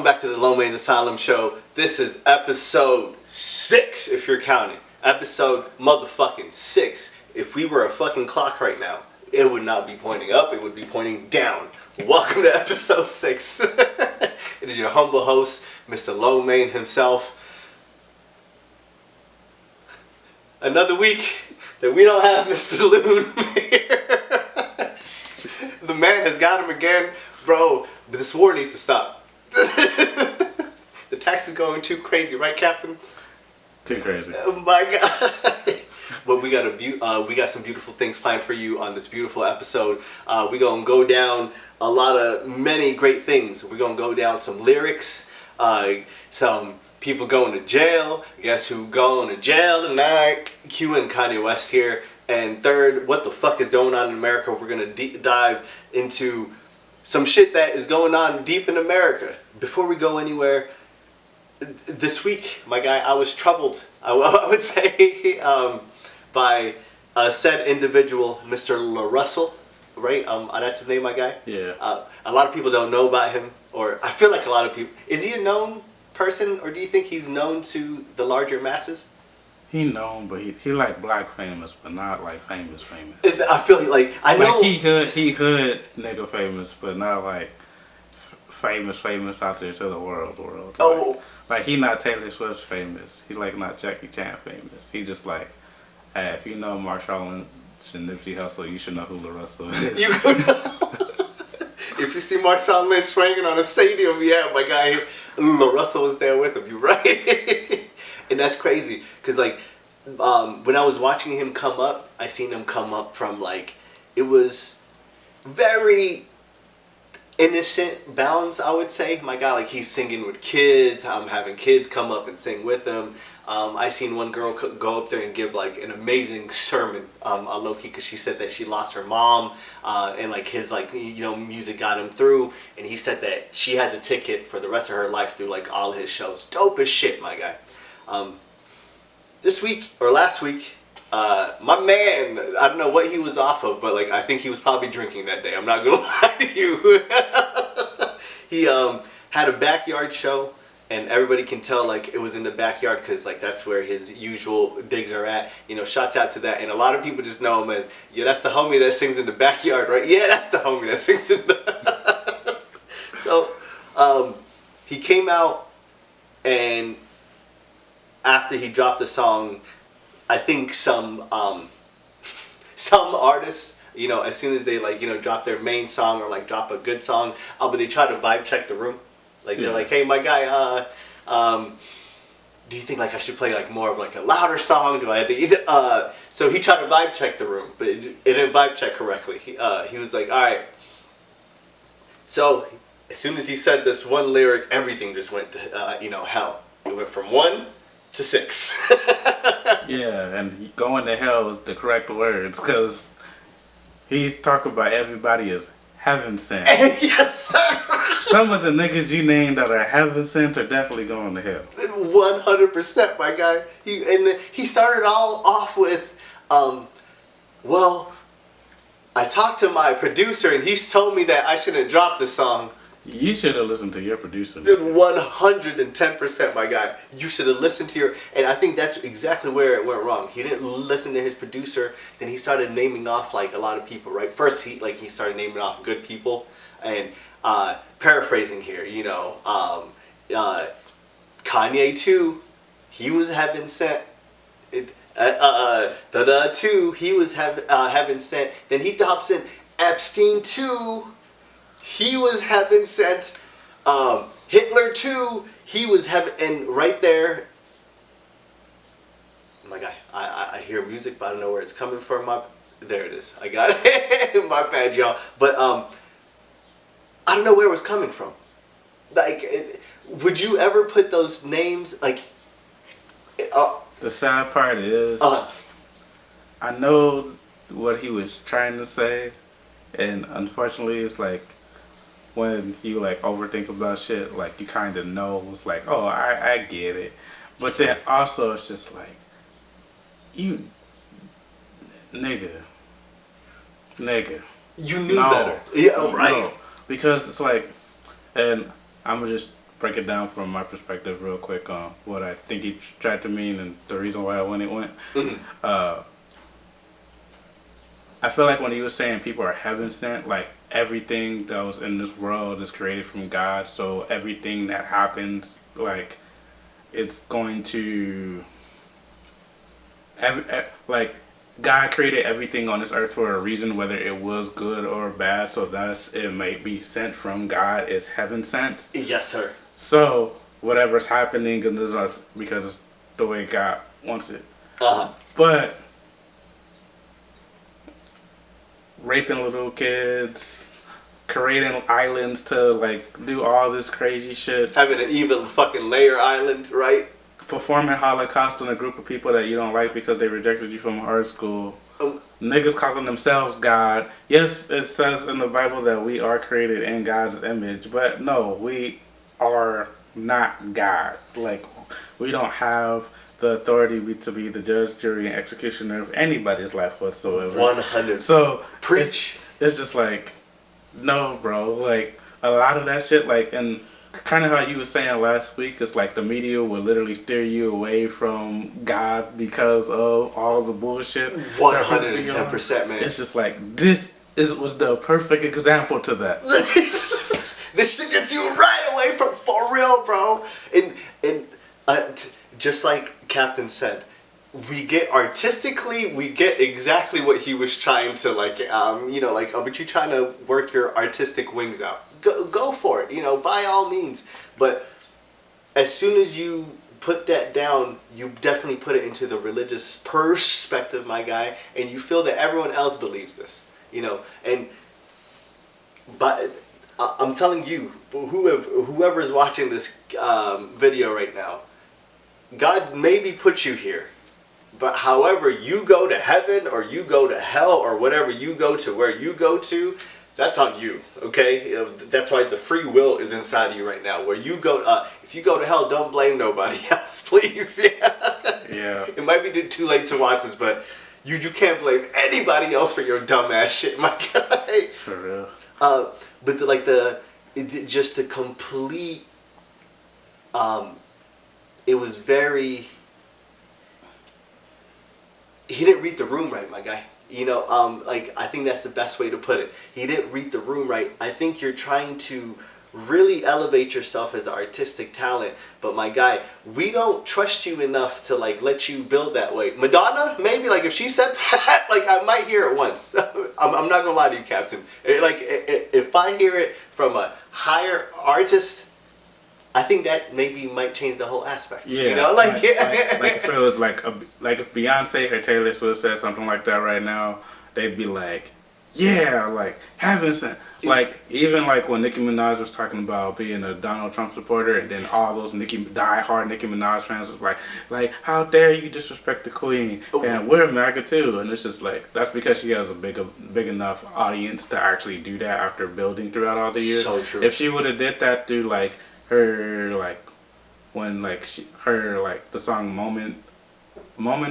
Welcome back to the Low Main's Asylum show. This is episode 6, if you're counting. Episode motherfucking 6. If we were a fucking clock right now, it would not be pointing up, it would be pointing down. Welcome to episode 6. It is your humble host, Mr. Low Main himself. Another week that we don't have Mr. Loon here. The man has got him again. Bro, this war needs to stop. The tax is going too crazy, right, Captain? Too crazy. Oh my God! But we got some beautiful things planned for you on this beautiful episode. We're gonna go down many great things. We're gonna go down some lyrics, some people going to jail. Guess who going to jail tonight? Q and Kanye West here. And third, what the fuck is going on in America? We're gonna deep dive into some shit that is going on deep in America. Before we go anywhere, this week, my guy, I was troubled, I would say, by a said individual, Mr. LaRussell, right? That's his name, my guy? Yeah. A lot of people don't know about him, or I feel like a lot of people. Is he a known person, or do you think he's known to the larger masses? He known, but he like black famous, but not like famous. I feel like I know he hood nigga famous, but not like famous out there to the world. Oh, like he not Taylor Swift famous. He like not Jackie Chan famous. He just like, hey, if you know Marshall Lynch and Nipsey Hussle, you should know who LaRussell is. You know. If you see Marshawn Lynch swinging on a stadium, yeah, my guy LaRussell was there with him. You right? And that's crazy, because like when I was watching him come up, I seen him come up from like, it was very innocent bounds, I would say. My God, like he's singing with kids. I'm having kids come up and sing with him. I seen one girl go up there and give like an amazing sermon on low-key, because she said that she lost her mom, and like his music got him through, and he said that she has a ticket for the rest of her life through like all his shows. Dope as shit, my guy. This week or last week, my man, I don't know what he was off of, but like I think he was probably drinking that day. I'm not gonna lie to you. He had a backyard show, and everybody can tell like it was in the backyard, because like that's where his usual digs are at. You know, shouts out to that. And a lot of people just know him as, yeah, that's the homie that sings in the backyard, right? Yeah, that's the homie that sings in the. So he came out, and after he dropped the song, I think some artists, you know, as soon as they like, you know, drop their main song or like drop a good song, but they try to vibe check the room. Like they're like, hey, my guy, do you think like I should play like more of like a louder song? Do I have to? So he tried to vibe check the room, but it didn't vibe check correctly. He was like, all right. So as soon as he said this one lyric, everything just went to hell. It went from 1 to 6. Yeah, and going to hell is the correct words, because he's talking about everybody as heaven sent. Yes, sir. Some of the niggas you named that are heaven sent are definitely going to hell. 100%, my guy. He started all off with, well, I talked to my producer and he's told me that I shouldn't drop the song. You should have listened to your producer. 110%, my guy. You should have listened to your... And I think that's exactly where it went wrong. He didn't listen to his producer. Then he started naming off like a lot of people, right? First, he started naming off good people. And paraphrasing here, you know, Kanye too, he was heaven sent. Too, he was heaven sent. Then he drops in Epstein too. He was heaven sent. Hitler too. He was heaven, and right there, my guy. I hear music, but I don't know where it's coming from. There it is. I got it. My bad, y'all. But I don't know where it was coming from. Like, would you ever put those names like? The sad part is, I know what he was trying to say, and unfortunately, it's like, when you like overthink about shit, like you kind of know, it's like, oh, I get it, but then also it's just like, you nigga, you knew better. Yeah, right. No, because it's like, and I'm gonna just break it down from my perspective real quick on what I think he tried to mean and the reason why it went. I feel like when he was saying people are heaven sent, like everything that was in this world is created from God, so everything that happens, like it's going to like God created everything on this earth for a reason, whether it was good or bad, so thus it might be sent from God is heaven sent. Yes, sir. So whatever's happening in this earth because it's the way God wants it. But raping little kids, creating islands to like do all this crazy shit. Having an even fucking layer island, right? Performing Holocaust on a group of people that you don't like because they rejected you from art school. Niggas calling themselves God. Yes, it says in the Bible that we are created in God's image, but no, we are not God. Like, we don't have the authority to be the judge, jury, and executioner of anybody's life whatsoever. 100. So preach. It's just like, no, bro. Like a lot of that shit, like, and kind of how you were saying last week, it's like the media will literally steer you away from God because of all the bullshit. 110%, man. It's just like was the perfect example to that. This shit gets you right away from for real, bro. And just like Captain said, we get exactly what he was trying to like. But you trying to work your artistic wings out. Go for it, by all means. But as soon as you put that down, you definitely put it into the religious perspective, my guy, and you feel that everyone else believes this, But I'm telling you, whoever is watching this video right now, God maybe put you here. But however you go to heaven or you go to hell or whatever you go to, where you go to, that's on you, okay? That's why the free will is inside of you right now. Where you go, if you go to hell, don't blame nobody else, please. Yeah. It might be too late to watch this, but you can't blame anybody else for your dumbass shit, my guy. For real. But just the complete, it was very. He didn't read the room right, my guy. I think that's the best way to put it. He didn't read the room right. I think you're trying to really elevate yourself as an artistic talent, but my guy, we don't trust you enough to let you build that way. Madonna, maybe if she said that, I might hear it once. I'm not gonna lie to you, Captain. If I hear it from a higher artist, I think that maybe might change the whole aspect. Yeah, like if it was like if Beyonce or Taylor Swift said something like that right now, they'd be like, yeah, heaven sent. Even when Nicki Minaj was talking about being a Donald Trump supporter, and then all those die-hard Nicki Minaj fans was like, how dare you disrespect the queen? And we're MAGA too. And it's just that's because she has a big enough audience to actually do that after building throughout all the years. So true. If she would have did that through her when the song moment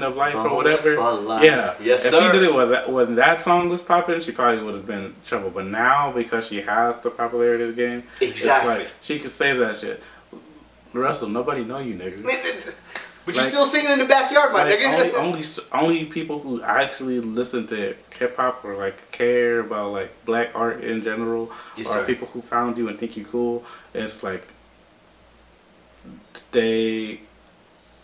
of life or whatever, yeah, yes, if sir. she did it when that song was popping, she probably would have been in trouble. But now, because she has the popularity of the game, exactly, she could say that shit. LaRussell, nobody know you, nigga. But you're still singing in the backyard, my nigga. Only people who actually listen to hip hop or care about black art in general, yes, or sir. people who found you and think you cool. It's they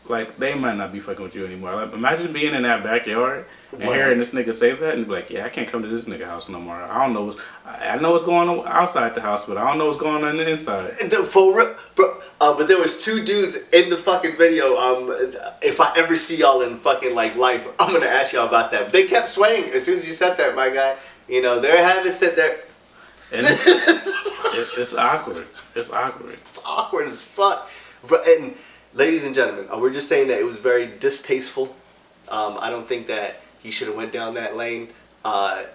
might not be fucking with you anymore. Imagine being in that backyard and hearing this nigga say that and be like, yeah, I can't come to this nigga house no more. I don't know I know what's going on outside the house, but I don't know what's going on the inside. But there was two dudes in the fucking video. If I ever see y'all in fucking life, I'm gonna ask y'all about that. But they kept swaying as soon as you said that, my guy. They're having sit there. And it's awkward. It's awkward. It's awkward as fuck. And ladies and gentlemen, we're just saying that it was very distasteful. I don't think that he should have went down that lane. I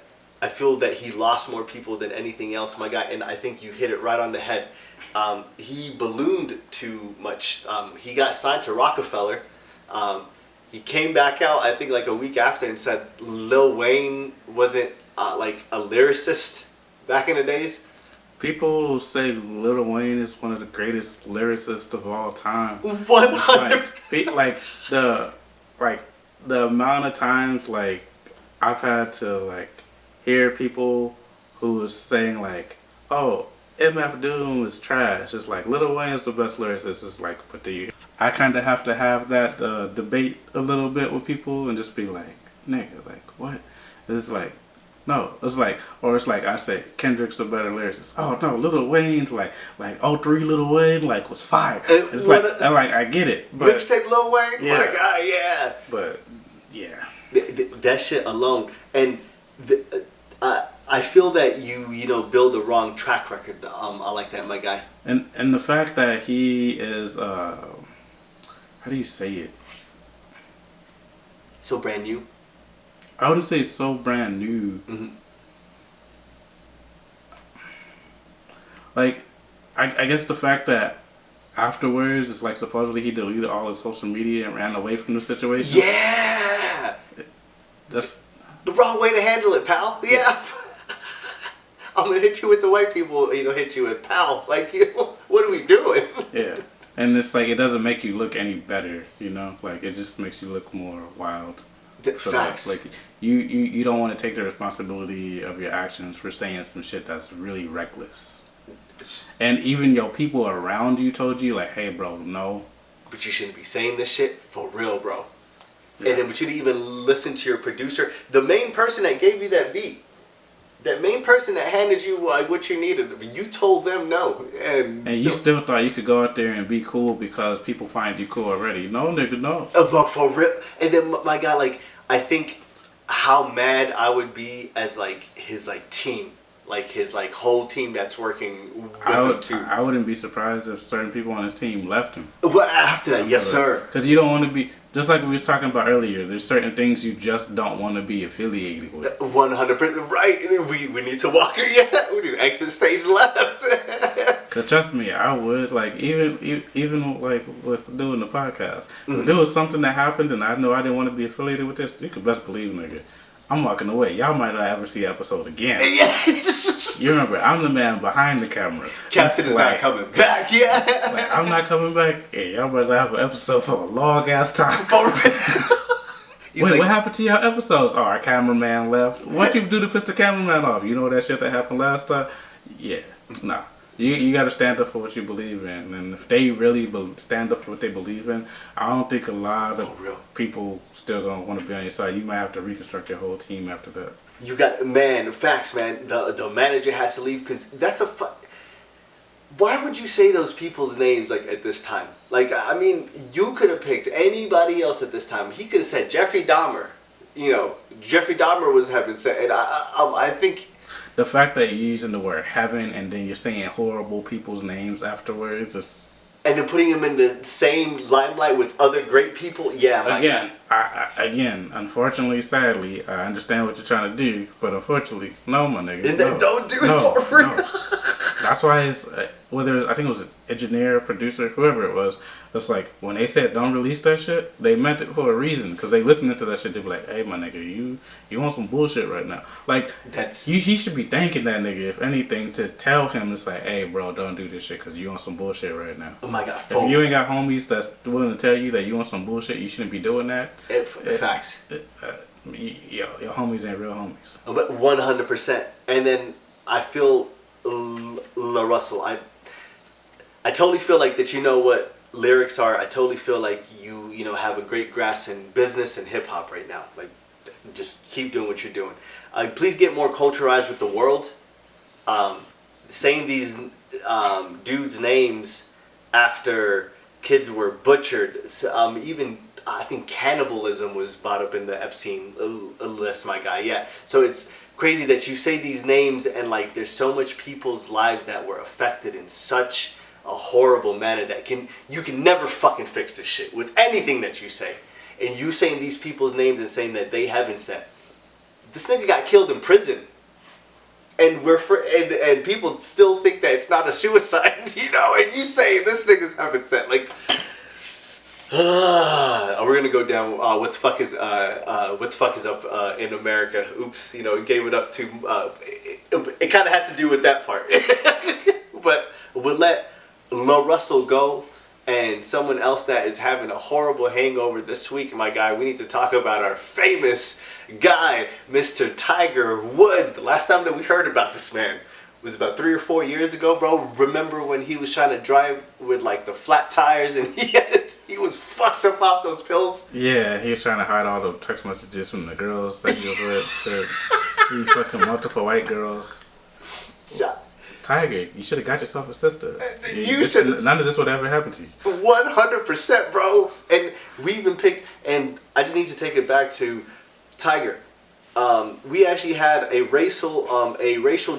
feel that he lost more people than anything else, my guy. And I think you hit it right on the head. He ballooned too much. He got signed to Rockefeller. He came back out, I think, a week after and said Lil Wayne wasn't a lyricist back in the days. people say Lil Wayne is one of the greatest lyricists of all time. 100. Like the amount of times like I've had to like hear people who was saying like, oh, MF Doom is trash. It's like Lil Wayne's the best lyricist. It's like, but do you? I kind of have to have that debate a little bit with people and just be like, nigga, like what? It's like, no, it's like, or it's like I say Kendrick's a better lyricist. Oh no, Lil Wayne's like '03 Lil Wayne like was fire. It's like I get it. But, mixtape Lil Wayne, yeah. my God, yeah. But yeah, that shit alone, and I feel that you know build the wrong track record. I like that, my guy. And the fact that he is how do you say it? So brand new. I wouldn't say so brand new. Mm-hmm. Like, I guess the fact that afterwards, it's like supposedly he deleted all his social media and ran away from the situation. Yeah! That's the wrong way to handle it, pal. Yeah. I'm gonna hit you with the white people, hit you with pal. Like, what are we doing? Yeah. And it's like, it doesn't make you look any better, Like, it just makes you look more wild. So facts. Like you don't want to take the responsibility of your actions for saying some shit that's really reckless. And even your people around you told you like, hey bro, no. But you shouldn't be saying this shit for real, bro. Yeah. And then but you'd even listen to your producer, the main person that gave you that beat. That main person that handed you what you needed, you told them no, and you still thought you could go out there and be cool because people find you cool already. No, nigga, no. But for real, and then my God, like I think how mad I would be as like his like team, like his like whole team that's working with him too. I wouldn't be surprised if certain people on his team left him. Well, after that, yes sir. Because you don't want to be. Just like we was talking about earlier, there's certain things you just don't want to be affiliated with. 100% right. We need to walk. Yeah, we need to exit stage left. Cause trust me, I would like even like with doing the podcast. If there was something that happened and I know I didn't want to be affiliated with this, you could best believe, nigga, I'm walking away. Y'all might not ever see the episode again. Yeah. You remember, I'm the man behind the camera. Captain is not coming back. Yeah. Like, I'm not coming back. Yeah, y'all better have an episode for a long ass time. Wait, like, what happened to y'all episodes? Oh, our cameraman left. What'd you do to piss the cameraman off? You know that shit that happened last time? Yeah. Nah. You got to stand up for what you believe in. And if they really stand up for what they believe in, I don't think a lot of people still going to want to be on your side. You might have to reconstruct your whole team after that. You got, facts, man. The manager has to leave because that's why would you say those people's names like at this time? Like, I mean, you could have picked anybody else at this time. He could have said Jeffrey Dahmer. Jeffrey Dahmer was having said, and I think the fact that you're using the word heaven and then you're saying horrible people's names afterwards is. And then putting him in the same limelight with other great people, yeah. Again, unfortunately, sadly, I understand what you're trying to do, but unfortunately, no, my nigga. And then don't do it for real. No. That's why it's I think it was an engineer, producer, whoever it was. It's like when they said don't release that shit, they meant it for a reason because they listening to that shit. They be like, hey, my nigga, you want some bullshit right now? Like he should be thanking that nigga if anything to tell him it's like, hey, bro, don't do this shit because you want some bullshit right now. Oh my God, if you ain't got homies that's willing to tell you that you want some bullshit, you shouldn't be doing that. Facts. Your homies ain't real homies. But 100%. And then I feel LaRussell. I totally feel like that. You know what lyrics are. I totally feel like you have a great grasp in business and hip hop right now. Like, just keep doing what you're doing. Please get more culturalized with the world. Saying these dudes' names after kids were butchered. Even I think cannibalism was brought up in the Epstein list, my guy. Yeah. So it's crazy that you say these names and like there's so much people's lives that were affected in such a horrible manner that you can never fucking fix this shit with anything that you say. And you saying these people's names and saying that they haven't said. This nigga got killed in prison. And and people still think that it's not a suicide, and you saying this nigga's haven't said. Like, We're gonna go down. What the fuck is up in America? Oops, it gave it up to. It kind of has to do with that part, but we'll let LaRussell go. And someone else that is having a horrible hangover this week, my guy. We need to talk about our famous guy, Mr. Tiger Woods. The last time that we heard about this man was about 3 or 4 years ago, bro. Remember when he was trying to drive with like the flat tires and he was fucked up off those pills? Yeah, he was trying to hide all the text messages from the girls that he was with. So he fucking multiple white girls. Tiger, you should have got yourself a sister. You should. None of this would ever happen to you. 100%, bro. And we even picked, and I just need to take it back to Tiger. We actually had a racial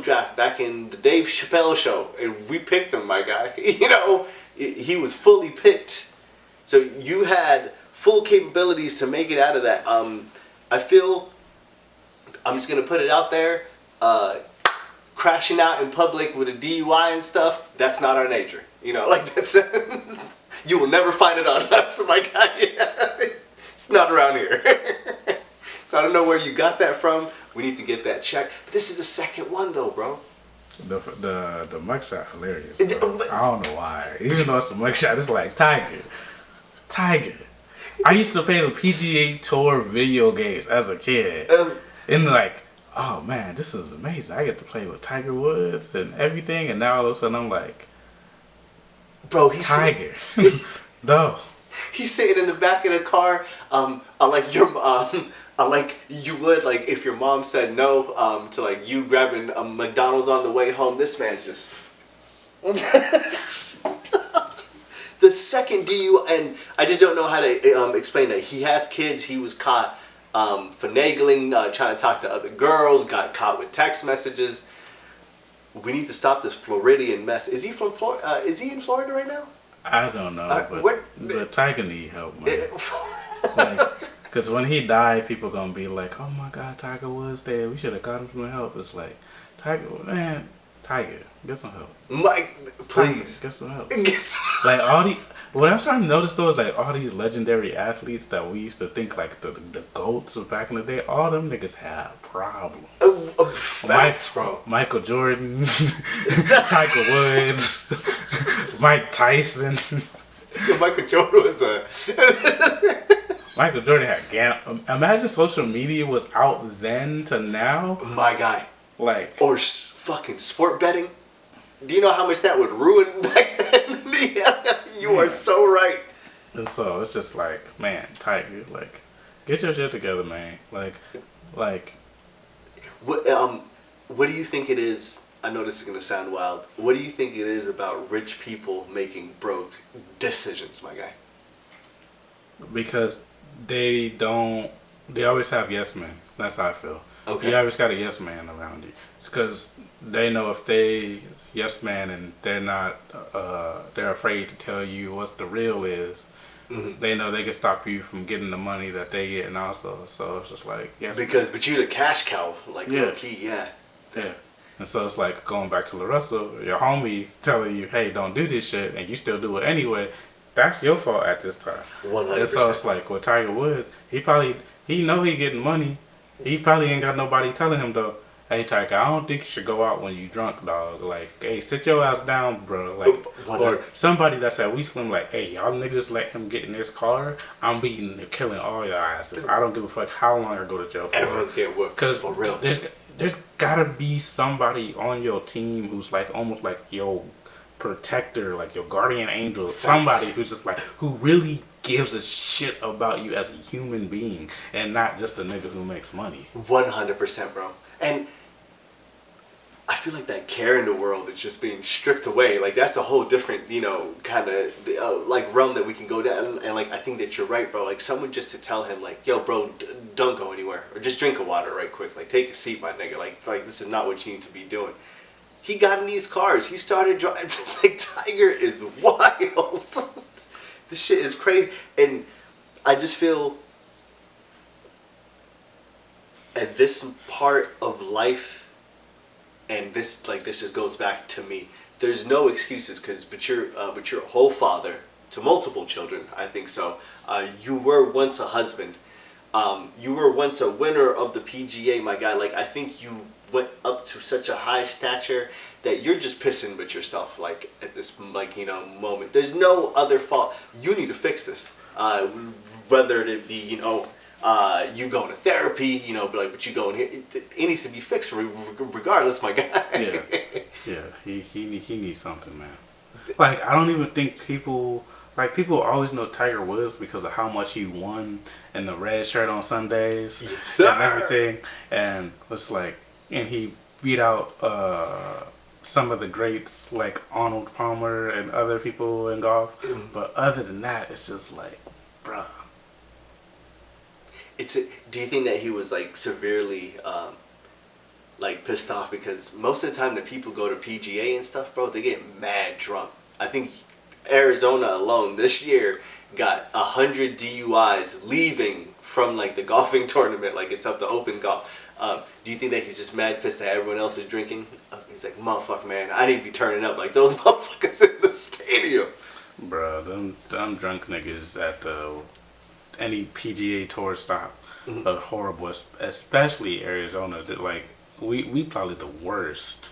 draft back in the Dave Chappelle show, and we picked him, my guy. He was fully picked. So you had full capabilities to make it out of that. I feel, I'm just gonna put it out there. Crashing out in public with a DUI and stuff, that's not our nature. That's you will never find it on us, my guy. It's not around here. So I don't know where you got that from. We need to get that checked. But this is the second one though, bro. The mugshot hilarious. I don't know why. Even though it's the mugshot, it's like Tiger. I used to play the PGA Tour video games as a kid. And like, oh man, this is amazing. I get to play with Tiger Woods and everything, and now all of a sudden I'm like, bro, he's Tiger. No. He's sitting in the back of the car. Like you would, like if your mom said no, to like you grabbing a McDonald's on the way home. This man's just the second DU, and I just don't know how to explain that. He has kids. He was caught finagling, trying to talk to other girls, got caught with text messages. We need to stop this Floridian mess. Is he from Florida? Is he in Florida right now? I don't know, but Tiger need help, man. Because when he died, people gonna be like, "Oh my God, Tiger Woods dead. We should have got him some help." It's like, Tiger, get some help. Mike, please get some help. Like all the. What I'm trying to notice though is like all these legendary athletes that we used to think like the GOATs of back in the day, all them niggas have problems. Facts, bro. Michael Jordan, Tiger Woods, Mike Tyson. Michael Jordan was Michael Jordan had imagine social media was out then to now. My guy. Like. Or fucking sport betting. Do you know how much that would ruin back then? You are so right. And so it's just like, man, Tiger, like, get your shit together, man. Like. What do you think it is? I know this is gonna sound wild. What do you think it is about rich people making broke decisions, my guy? Because they always have yes men. That's how I feel. Okay. You always got a yes man around you. It's because they know if they yes man and they're not, they're afraid to tell you what the real is. Mm-hmm. They know they can stop you from getting the money that they get, and also, so it's just like yes. But you're the cash cow, like low key, yeah. And so it's like going back to LaRussell, your homie telling you, hey, don't do this shit, and you still do it anyway. That's your fault at this time. 100%. And so it's like with Tiger Woods, he know he getting money. He probably ain't got nobody telling him though, hey Tiger, I don't think you should go out when you drunk, dog. Like, hey, sit your ass down, bro. Like, or somebody that's at We Slim, like, hey, y'all niggas let him get in this car. I'm beating and killing all your asses. I don't give a fuck how long I go to jail for. Everyone's getting whooped. Because for real. There's gotta be somebody on your team who's like almost like your protector, like your guardian angel. Somebody who's just like, who really gives a shit about you as a human being and not just a nigga who makes money. 100%, bro. And I feel like that care in the world is just being stripped away. Like that's a whole different, kind of like realm that we can go down. And like I think that you're right, bro. Like someone just to tell him, like, yo, bro, don't go anywhere, or just drink a water right quick. Like take a seat, my nigga. Like this is not what you need to be doing. He got in these cars. He started driving. Like Tiger is wild. This shit is crazy, and I just feel at this part of life, and this just goes back to me. There's no excuses, but you're a whole father to multiple children. I think so. You were once a husband. You were once a winner of the PGA, my guy. Like, I think you went up to such a high stature that you're just pissing with yourself, like, at this, like, you know, moment. There's no other fault. You need to fix this. Whether it be, you know, you going to therapy, you know, but you going here, it needs to be fixed regardless, my guy. Yeah, he needs something, man. Like, I don't even think people always know Tiger Woods because of how much he won in the red shirt on Sundays and everything, and it's like, and he beat out some of the greats like Arnold Palmer and other people in golf, but other than that, it's just like, bruh. Do you think that he was like severely like pissed off because most of the time that people go to PGA and stuff, bro, they get mad drunk. I think Arizona alone this year got 100 DUIs leaving from like the golfing tournament, like it's up to open golf. Do you think that he's just mad pissed that everyone else is drinking? He's like, motherfucker, man, I need to be turning up like those motherfuckers in the stadium. Bro, them drunk niggas at any PGA tour stop are horrible, especially Arizona. Like, we probably the worst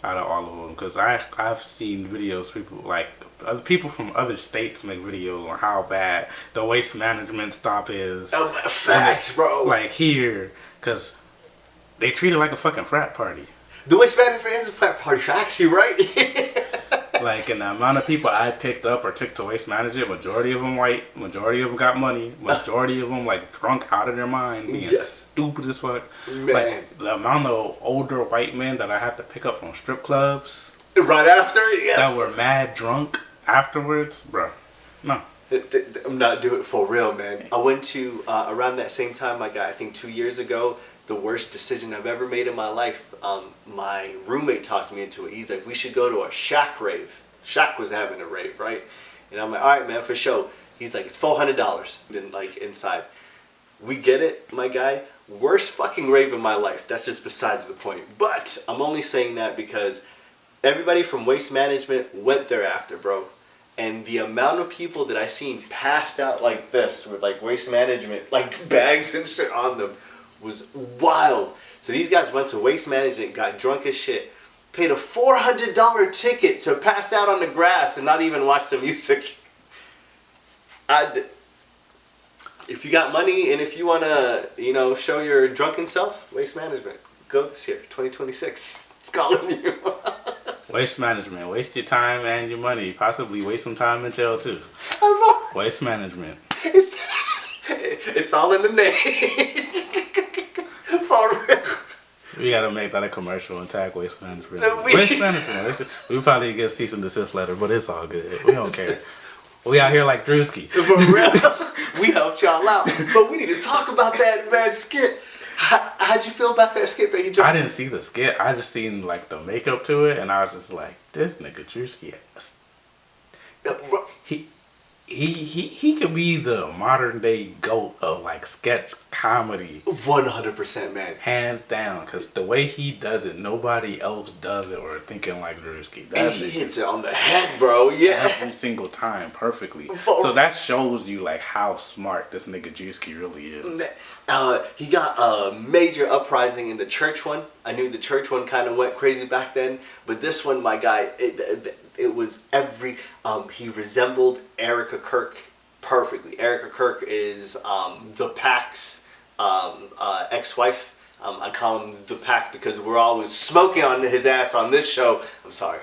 out of all of them, because I've seen videos, people like other people from other states make videos on how bad the waste management stop is. Facts, bro. Like here, because they treat it like a fucking frat party. The waste management is a frat party, facts, you right? Like, and the amount of people I picked up or took to waste management, majority of them white, majority of them got money, majority of them like drunk out of their mind, being stupid as fuck. Man. Like, the amount of older white men that I had to pick up from strip clubs right after, yes, that were mad drunk afterwards, bro. No. I'm not doing it for real, man. I went to, around that same time, my guy, I think 2 years ago, the worst decision I've ever made in my life. My roommate talked me into it. He's like, we should go to a Shaq rave. Shaq was having a rave, right? And I'm like, all right, man, for sure. He's like, it's $400. Then like inside. We get it, my guy. Worst fucking rave in my life. That's just besides the point. But I'm only saying that because everybody from Waste Management went there after, bro. And the amount of people that I seen passed out like this with like Waste Management, like bags and shit on them, was wild. So these guys went to Waste Management, got drunk as shit, paid a $400 ticket to pass out on the grass and not even watch the music. If you got money and if you want to, you know, show your drunken self, Waste Management, go this year, 2026. It's calling you. Waste Management, waste your time and your money. Possibly waste some time in jail too. Waste Management. It's all in the name. We gotta make that a commercial and tag Waste Management. Waste Management. We probably get a cease and desist letter, but it's all good. We don't care. We out here like Drewski. For real. We helped y'all out. But we need to talk about that bad skit. How'd you feel about that skit that he dropped? I didn't see the skit. I just seen like the makeup to it, and I was just like, this nigga Drewski. He could be the modern day GOAT of like sketch comedy. 100%, man. Hands down, because the way he does it, nobody else does it or thinking like Drewski. And he hits it on the head, bro. Yeah. Every single time, perfectly. So that shows you like how smart this nigga Drewski really is. He got a major uprising in the church one. I knew the church one kind of went crazy back then, but this one, my guy, it was he resembled Erica Kirk perfectly. Erica Kirk is the Pac's ex-wife. I call him the Pac because we're always smoking on his ass on this show. I'm sorry.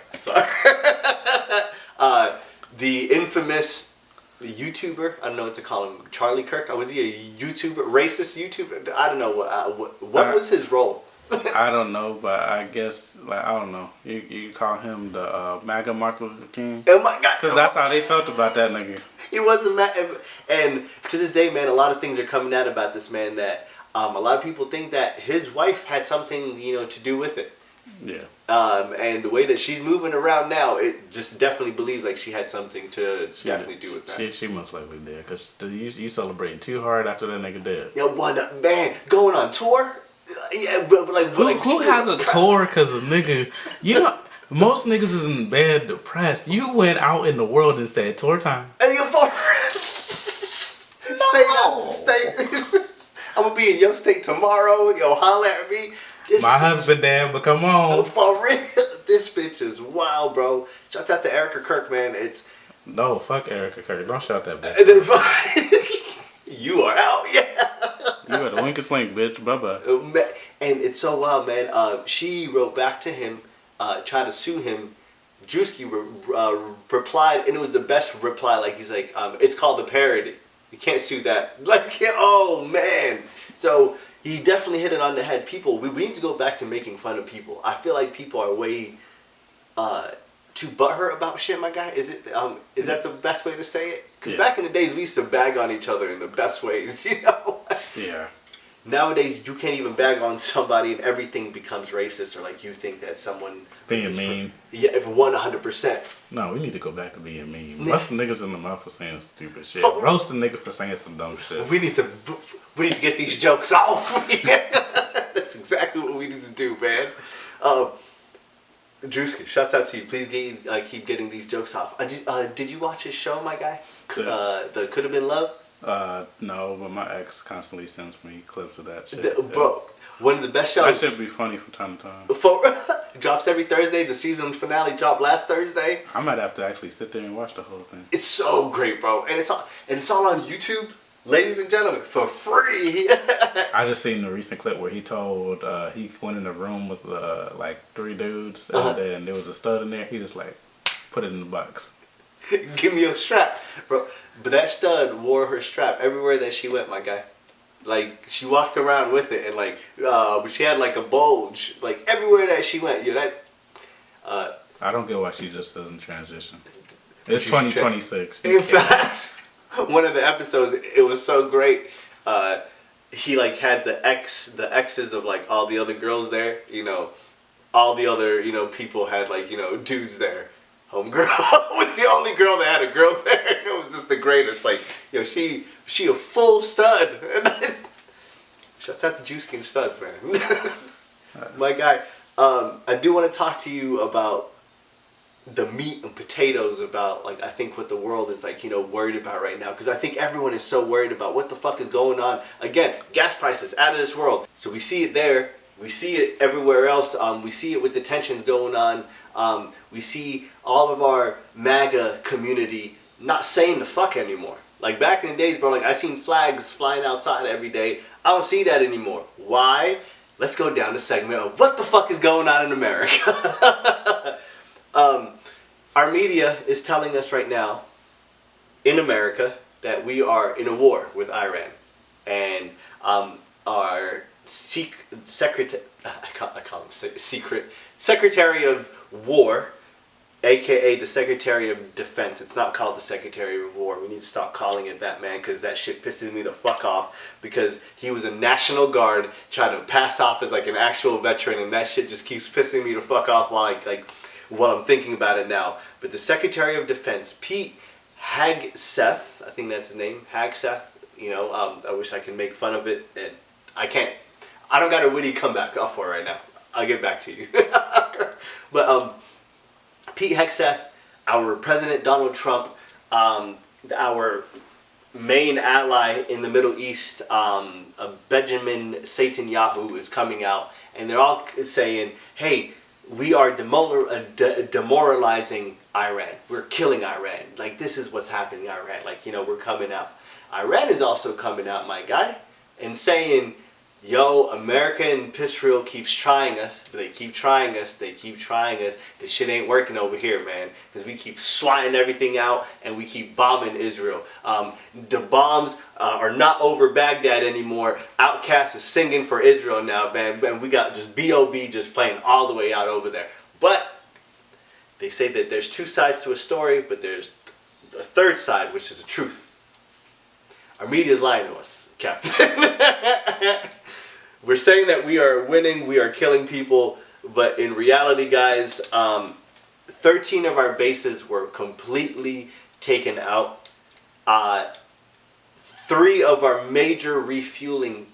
The infamous YouTuber, I don't know what to call him, Charlie Kirk. Was he a YouTuber, racist YouTuber? I don't know what was his role. I don't know, but I guess, like, I don't know. You call him the MAGA Martin Luther King? Oh my God. Because that's how they felt about that nigga. He wasn't mad. And to this day, man, a lot of things are coming out about this man that a lot of people think that his wife had something, you know, to do with it. Yeah. And the way that she's moving around now, it just definitely believes like she had something to definitely do with that. She most likely did, because you celebrating too hard after that nigga dead. Yo, what, man, going on tour? Yeah, but like, who has a tour because a nigga, you know, most niggas is in bed depressed. You went out in the world and said tour time. And state after state. I'm gonna be in your state tomorrow. Yo, holla at me. My husband there, but come on. For real, this bitch is wild, bro. Shouts out to Erica Kirk, man. No, fuck Erica Kirk. Don't shout that bitch. You are out, yeah. You are the winkest link, bitch. Bye bye. And it's so wild, man. She wrote back to him, tried to sue him. Drewski replied, and it was the best reply. Like, he's like, it's called a parody. You can't sue that. Like, oh man. So he definitely hit it on the head. People, we need to go back to making fun of people. I feel like people are way too butthurt about shit, my guy. Is that the best way to say it? Because back in the days, we used to bag on each other in the best ways, you know? Yeah. Nowadays, you can't even bag on somebody and everything becomes racist, or like you think that someone being mean. Yeah, if 100%. No, we need to go back to being mean. Bust niggas in the mouth for saying stupid shit. Roast a nigga for saying some dumb shit. We need to get these jokes off. That's exactly what we need to do, man. Drewski, shouts out to you. Please keep getting these jokes off. Did you watch his show, my guy? The Could Have Been Love? No, but my ex constantly sends me clips of that shit. Bro, one of the best shows. That should be funny from time to time. Drops every Thursday. The season finale dropped last Thursday. I might have to actually sit there and watch the whole thing. It's so great, bro, and it's all on YouTube, ladies and gentlemen, for free. I just seen the recent clip where he told he went in a room with like 3 dudes, and then there was a stud in there. He was like, put it in the box. Give me your strap, bro. But that stud wore her strap everywhere that she went, my guy. Like, she walked around with it, and like, she had like a bulge, like everywhere that she went. I don't get why she just doesn't transition. It's 2026. In fact, one of the episodes, it was so great. He like had the exes of like all the other girls there. You know, all the other people had like dudes there. Homegirl was the only girl that had a girl there. It was just the greatest. Like, she a full stud. Shouts out to Juice King Studs, man. My guy, I do want to talk to you about the meat and potatoes about, like, I think what the world is, like, worried about right now. Because I think everyone is so worried about what the fuck is going on. Again, gas prices out of this world. So we see it there. We see it everywhere else. We see it with the tensions going on. We see all of our MAGA community not saying the fuck anymore. Like back in the days, bro, like I seen flags flying outside every day. I don't see that anymore. Why? Let's go down the segment of what the fuck is going on in America. Our media is telling us right now in America that we are in a war with Iran. And our Secretary of War, aka the Secretary of Defense. It's not called the Secretary of War. We need to stop calling it that, man, because that shit pisses me the fuck off, because he was a National Guard trying to pass off as like an actual veteran, and that shit just keeps pissing me the fuck off while I'm thinking about it now. But the Secretary of Defense, Pete Hegseth, I think that's his name, Hegseth, I wish I could make fun of it, and I can't. I don't got a witty comeback off for it right now. I'll get back to you. But Pete Hegseth, our President Donald Trump, our main ally in the Middle East, Benjamin Netanyahu is coming out, and they're all saying, hey, we are demoralizing Iran. We're killing Iran. Like, this is what's happening in Iran. Like, we're coming out. Iran is also coming out, my guy, and saying, yo, America and Israel keeps trying us. They keep trying us. They keep trying us. This shit ain't working over here, man. Because we keep swatting everything out and we keep bombing Israel. The bombs are not over Baghdad anymore. Outkast is singing for Israel now, man. And we got just B.O.B. just playing all the way out over there. But they say that there's 2 sides to a story, but there's a 3rd side, which is the truth. Our media's lying to us, Captain. We're saying that we are winning, we are killing people, but in reality, guys, 13 of our bases were completely taken out. 3 of our major refueling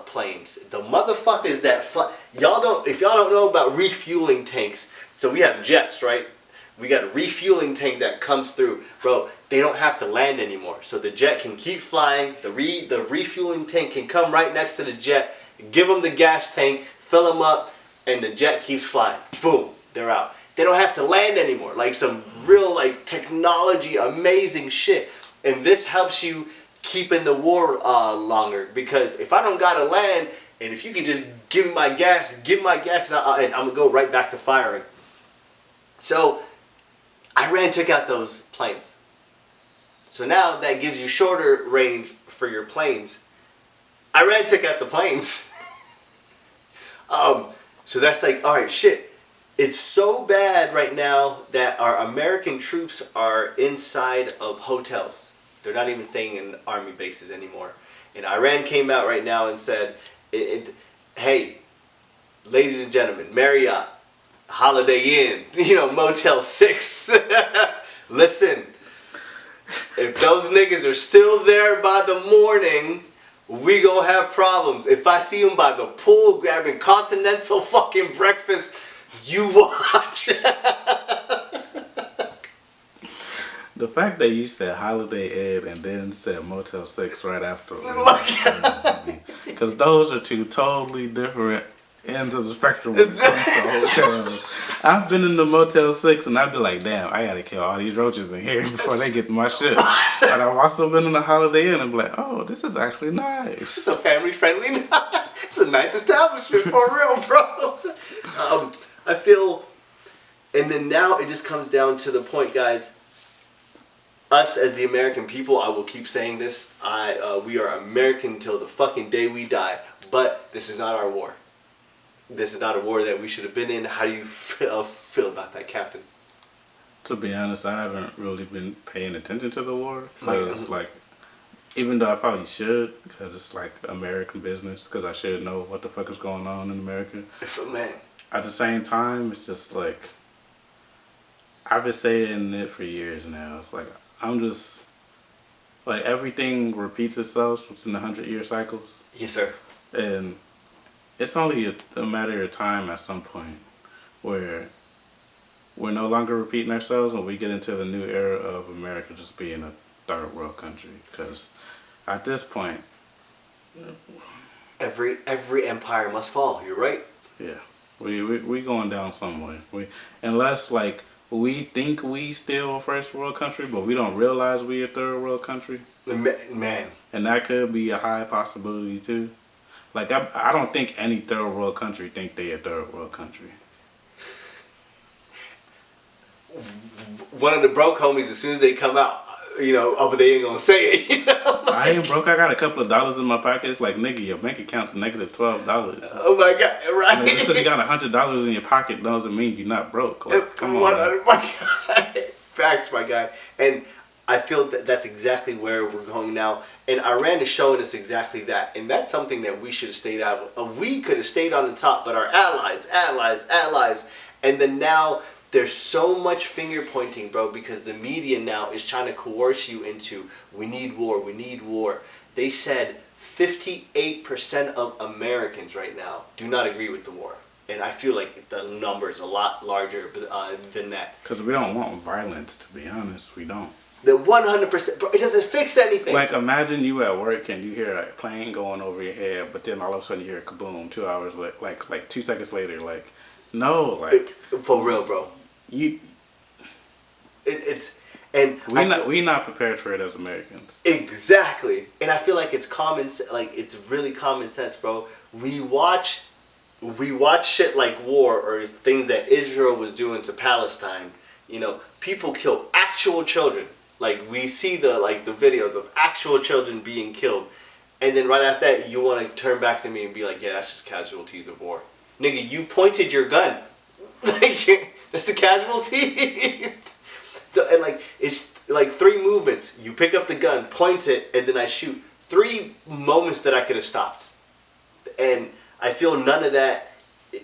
planes. The motherfuckers that fly, if y'all don't know about refueling tanks, so we have jets, right? We got a refueling tank that comes through. Bro, they don't have to land anymore. So the jet can keep flying. The refueling tank can come right next to the jet. Give them the gas tank, fill them up, and the jet keeps flying. Boom, they're out. They don't have to land anymore. Like some real like technology, amazing shit. And this helps you keep in the war longer. Because if I don't gotta land, and if you can just give me my gas, and I'm gonna go right back to firing. So Iran took out those planes. So now that gives you shorter range for your planes. Iran took out the planes. So that's like, all right, shit. It's so bad right now that our American troops are inside of hotels. They're not even staying in army bases anymore. And Iran came out right now and said, hey, ladies and gentlemen, Marriott, Holiday Inn, Motel 6. Listen, if those niggas are still there by the morning, we gonna have problems. If I see them by the pool grabbing continental fucking breakfast, you watch. The fact that you said Holiday Inn and then said Motel 6 right after. Because those are two totally different ends of the spectrum when it comes to hotels. I've been in the Motel 6 and I'd be like, damn, I gotta kill all these roaches in here before they get my shit. But I've also been in the Holiday Inn and be like, oh, this is actually nice. It's a family friendly. It's a nice establishment for real, bro. I feel, and then now it just comes down to the point, guys. Us as the American people, I will keep saying this. We are American till the fucking day we die. But this is not our war. This is not a war that we should have been in. How do you feel about that, Captain? To be honest, I haven't really been paying attention to the war. Because, even though I probably should, because it's like American business, because I should know what the fuck is going on in America. Man. At the same time, it's just like, I've been saying it for years now. It's like, I'm just, like, everything repeats itself within the 100-year cycles. Yes, sir. And it's only a matter of time at some point where we're no longer repeating ourselves and we get into the new era of America just being a third world country. Because at this point, every empire must fall. You're right. Yeah, we going down some way. Unless like we think we still a first world country, but we don't realize we a third world country. Man. And that could be a high possibility too. Like I don't think any third world country think they a third world country. One of the broke homies, as soon as they come out, but they ain't gonna say it, I ain't broke. I got a couple of dollars in my pocket. It's like, nigga, your bank account's negative $12. Oh my God, right? Just because you got $100 in your pocket doesn't mean you're not broke. Like, come on. My God. Facts, my guy. And I feel that's exactly where we're going now. And Iran is showing us exactly that. And that's something that we should have stayed out of. We could have stayed on the top, but our allies. And then now there's so much finger pointing, bro, because the media now is trying to coerce you into, we need war. They said 58% of Americans right now do not agree with the war. And I feel like the number is a lot larger than that. Because we don't want violence, to be honest. We don't. The 100%, bro, it doesn't fix anything. Like, imagine you at work and you hear a plane going over your head, but then all of a sudden you hear kaboom 2 hours later, like 2 seconds later, like, no, like. For real, bro. We not prepared for it as Americans. Exactly. And I feel like it's it's really common sense, bro. We watch shit like war or things that Israel was doing to Palestine. People kill actual children. Like, we see the videos of actual children being killed. And then right after that, you want to turn back to me and be like, yeah, that's just casualties of war. Nigga, you pointed your gun. That's a casualty. So, and it's like 3 movements. You pick up the gun, point it, and then I shoot. 3 moments that I could have stopped. And I feel none of that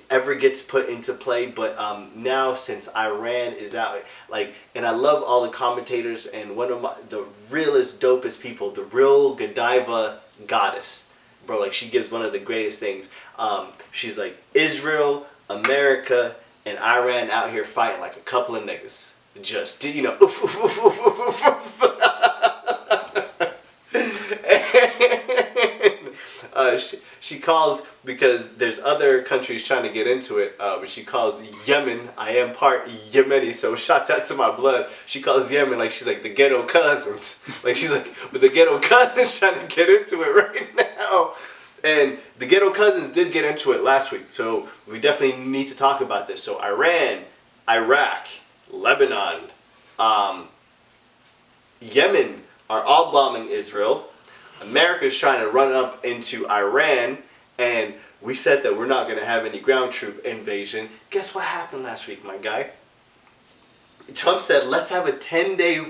ever gets put into play. But now, since Iran is out, and I love all the commentators, and one of the realest, dopest people, the real Godiva goddess. Bro, she gives one of the greatest things. She's like, Israel, America, and Iran out here fighting like a couple of niggas. just, you know, oof, oof, oof, oof, oof, oof, oof. She calls, because there's other countries trying to get into it, but she calls Yemen, I am part Yemeni, so shouts out to my blood. She calls Yemen like she's like the ghetto cousins. Like she's like, but the ghetto cousins trying to get into it right now. And the ghetto cousins did get into it last week, so we definitely need to talk about this. So Iran, Iraq, Lebanon, Yemen are all bombing Israel. America's trying to run up into Iran, and we said that we're not going to have any ground troop invasion. Guess what happened last week, my guy? Trump said, let's have a 10-day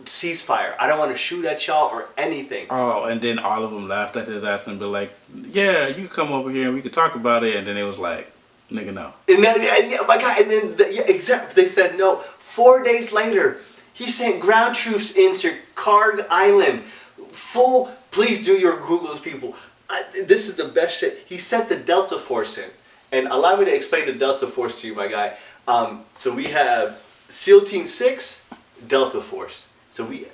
ceasefire. I don't want to shoot at y'all or anything. Oh, and then all of them laughed at his ass and be like, yeah, you come over here and we could talk about it. And then it was like, nigga, no. And then, yeah, my guy, and then, exactly, they said no. 4 days later, he sent ground troops into Karg Island. Please do your Googles, people. This is the best shit. He sent the Delta Force in. And allow me to explain the Delta Force to you, my guy. So we have SEAL Team 6, Delta Force. So we,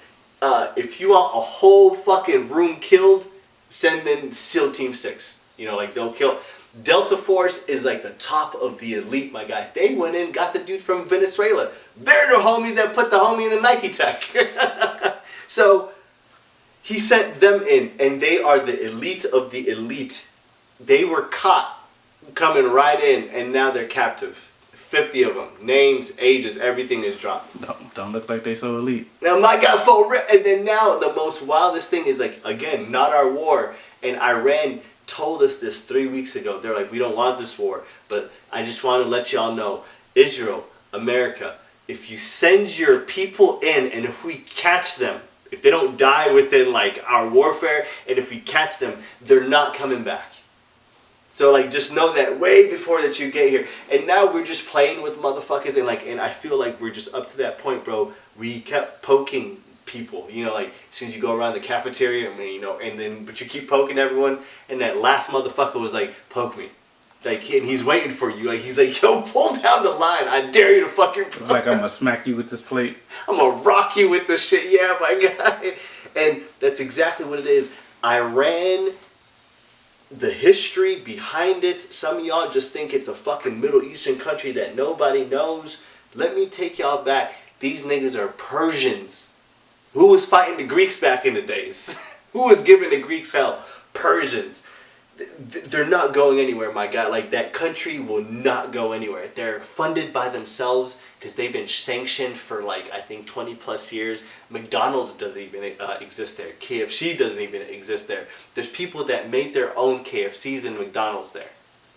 if you want a whole fucking room killed, send in SEAL Team 6. You know, like they'll kill. Delta Force is like the top of the elite, my guy. They went in, got the dude from Venezuela. They're the homies that put the homie in the Nike Tech. So he sent them in, and they are the elite of the elite. They were caught coming right in, and now they're captive. 50 of them. Names, ages, everything is dropped. Don't look like they so elite. Now, my God, for real. And then now, the most wildest thing is, like, again, not our war. And Iran told us this 3 weeks ago. They're like, we don't want this war. But I just want to let y'all know, Israel, America, if you send your people in, and if we catch them, if they don't die within, like, our warfare, and if we catch them, they're not coming back. So, like, just know that way before that you get here. And now we're just playing with motherfuckers, and I feel like we're just up to that point, bro. We kept poking people, you know, like, as soon as you go around the cafeteria, I mean, you know, but you keep poking everyone, and that last motherfucker was like, poke me. Like, and he's waiting for you. Like, he's like, yo, pull down the line. I dare you to fucking poke. It's like, I'm gonna smack you with this plate. I'm gonna rock you with this shit, yeah, my guy. And that's exactly what it is. Iran, the history behind it, some of y'all just think it's a fucking Middle Eastern country that nobody knows. Let me take y'all back. These niggas are Persians. Who was fighting the Greeks back in the days? Who was giving the Greeks hell? Persians. They're not going anywhere, my guy. Like, that country will not go anywhere. They're funded by themselves because they've been sanctioned for, like, I think 20 plus years. McDonald's doesn't even exist there. KFC doesn't even exist there. There's people that made their own KFCs and McDonald's there.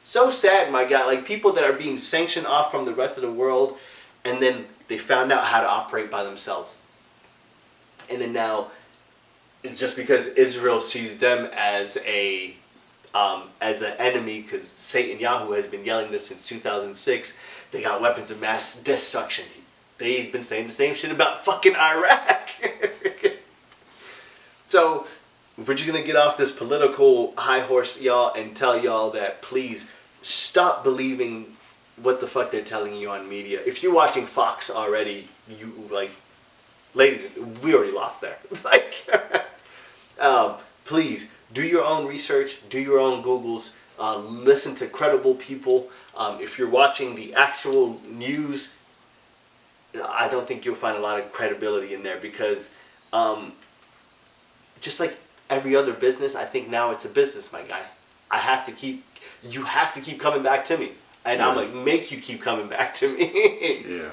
So sad, my guy. Like, people that are being sanctioned off from the rest of the world, and then they found out how to operate by themselves. And then now, just because Israel sees them as an enemy, because Satan Yahoo has been yelling this since 2006, they got weapons of mass destruction. They've been saying the same shit about fucking Iraq. So, we're just going to get off this political high horse, y'all, and tell y'all that please stop believing what the fuck they're telling you on media. If you're watching Fox already, you, like, ladies, we already lost there. Like, please, do your own research, do your own Googles, listen to credible people. If you're watching the actual news, I don't think you'll find a lot of credibility in there because just like every other business, I think now it's a business, my guy. You have to keep coming back to me. And I'm like, make you keep coming back to me. Yeah.